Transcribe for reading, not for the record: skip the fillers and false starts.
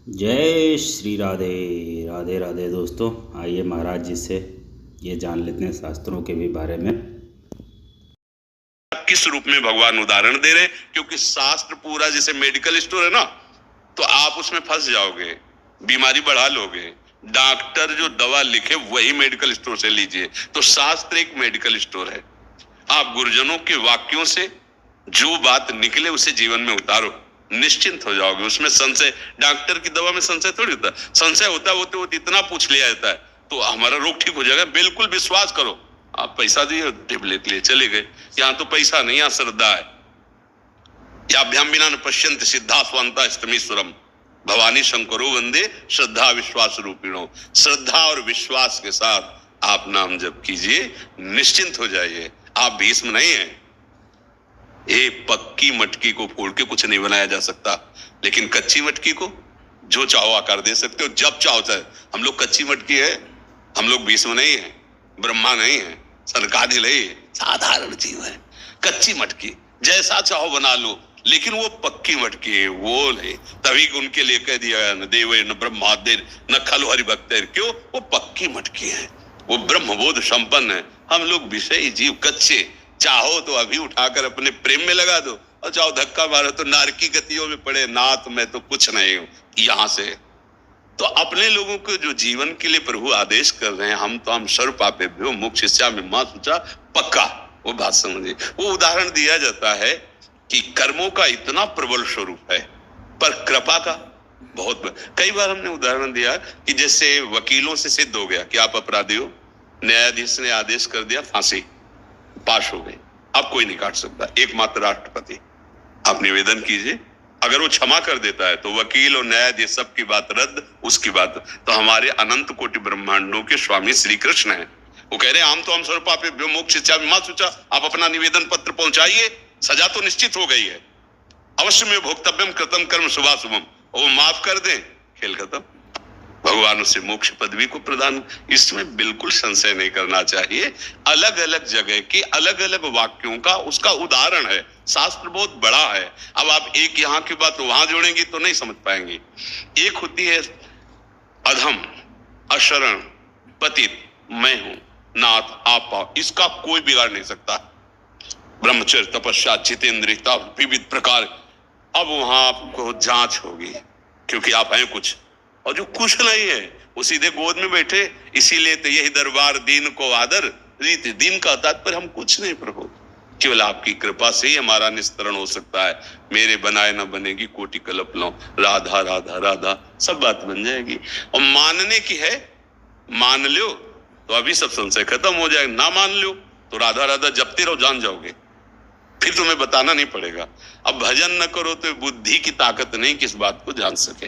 जय श्री राधे राधे राधे दोस्तों। आइए महाराज जी से ये जान लेते हैं शास्त्रों के भी बारे में। किस रूप में भगवान उदाहरण दे रहे हैं, क्योंकि शास्त्र पूरा जैसे मेडिकल स्टोर है ना, तो आप उसमें फंस जाओगे, बीमारी बढ़ा लोगे। डॉक्टर जो दवा लिखे वही मेडिकल स्टोर से लीजिए। तो शास्त्र एक मेडिकल स्टोर है। आप गुरुजनों के वाक्यों से जो बात निकले उसे जीवन में उतारो, निश्चिंत हो जाओगे। उसमें संशय, डॉक्टर की दवा में संशय थोड़ी होता है। संशय होता है वो इतना पूछ लिया जाता है तो हमारा रोग ठीक हो जाएगा। बिल्कुल विश्वास करो। आप पैसा दिए, टेबलेट लिए चले गए। यहाँ तो पैसा नहीं, यहाँ श्रद्धा है। याभ्याम बिना न पश्यन्ति सिद्धा स्वांता स्तमीश्वरम भवानी शंकरो वंदे श्रद्धा विश्वास रूपिणो। श्रद्धा और विश्वास के साथ आप नाम जप कीजिए, निश्चिंत हो जाइए। आप भीष्म नहीं है। एक पक्की मटकी को फोड़ के कुछ नहीं बनाया जा सकता, लेकिन कच्ची मटकी को जो चाहो आकार दे सकते हो, जब चाहो चाहे। हम लोग कच्ची मटकी है, हम लोग भीष्म नहीं है, ब्रह्मा नहीं है, सनकादिक नहीं है, साधारण जीव है। कच्ची मटकी जैसा चाहो बना लो, लेकिन वो पक्की मटकी है, वो नहीं। तभी उनके लिए कह दिया न देवे न ब्रह्मादेर न खलु हरि भक्तेर। क्यों? वो पक्की मटकी है, वो ब्रह्मबोध संपन्न है। हम लोग विषयी जीव कच्चे। चाहो तो अभी उठाकर अपने प्रेम में लगा दो, और चाहो धक्का मारो तो नारकी गतियों में पड़े। नाथ मैं तो कुछ नहीं हूं यहां से। तो अपने लोगों को जो जीवन के लिए प्रभु आदेश कर रहे हैं, हम सर्व पापेभ्यो मोक्षयिष्यामि में मां सूचा, पक्का वो बात समझिए। वो उदाहरण दिया जाता है कि कर्मों का इतना प्रबल स्वरूप है, पर कृपा का बहुत। कई बार हमने उदाहरण दिया कि जैसे वकीलों से सिद्ध हो गया कि आप अपराधी हो, न्यायाधीश ने आदेश कर दिया, फांसी पास हो गई, अब कोई नहीं काट सकता, एकमात्र राष्ट्रपति। आप निवेदन कीजिए, अगर वो क्षमा कर देता है तो वकील और न्यायाधीश सबकी बात रद्द, उसकी बात। तो हमारे अनंत कोटि ब्रह्मांडों के स्वामी श्री कृष्ण है। वो कह रहे हैं हम सर्व पापेभ्यो मोक्षयिष्यामि मा शुचा। आप अपना निवेदन पत्र पहुंचाइए, सजा तो निश्चित हो गई है। अवश्य में भोक्तव्यम कृतम कर्म शुभाशुभम, वो माफ कर दें, खेल खत्म। भगवान उसे मोक्ष पदवी को प्रदान, इसमें बिल्कुल संशय नहीं करना चाहिए। अलग अलग जगह के अलग अलग वाक्यों का उसका उदाहरण है। शास्त्र बहुत बड़ा है। अब आप एक यहाँ की बात वहां जोड़ेंगी तो नहीं समझ पाएंगे। एक होती है अधम, अशरण, पतित, मैं हूं, नाथ आप पाओ, इसका कोई बिगाड़ नहीं सकता। ब्रह्मचर्य, तपस्या, जितेंद्रियता, विविध प्रकार। अब वहां आपको जांच होगी, क्योंकि आप हैं कुछ, और जो कुछ नहीं है वो सीधे गोद में बैठे। इसीलिए तो यही दरबार दीन को आदर रीत। दीन का तात्पर्य हम कुछ नहीं प्रभु, केवल आपकी कृपा से ही हमारा निस्तरण हो सकता है। मेरे बनाए न बनेगी कोटि कल्प लो, राधा राधा राधा सब बात बन जाएगी। और मानने की है, मान लो तो अभी सब संशय खत्म हो जाएगा। ना मान लो तो राधा राधा जपते रहो, जान जाओगे, फिर तुम्हें बताना नहीं पड़ेगा। अब भजन न करो तो बुद्धि की ताकत नहीं किस बात को जान सके।